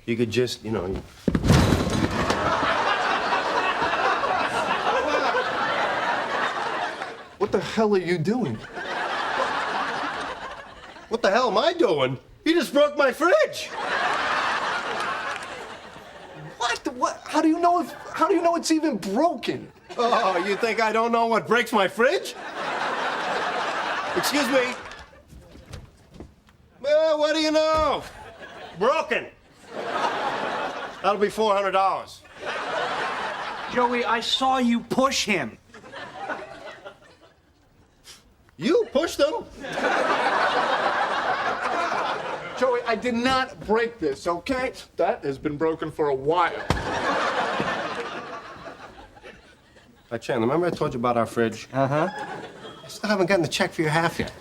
You could just, What the hell are you doing? What the hell am I doing? You just broke my fridge. What? How do you know it's even broken? Oh, you think I don't know what breaks my fridge? Excuse me. Well, what do you know? Broken. That'll be $400. Joey, I saw you push him. You pushed them. Joey, I did not break this, okay? That has been broken for a while. Chandler, remember I told you about our fridge? Uh-huh. I still haven't gotten the check for your half yet.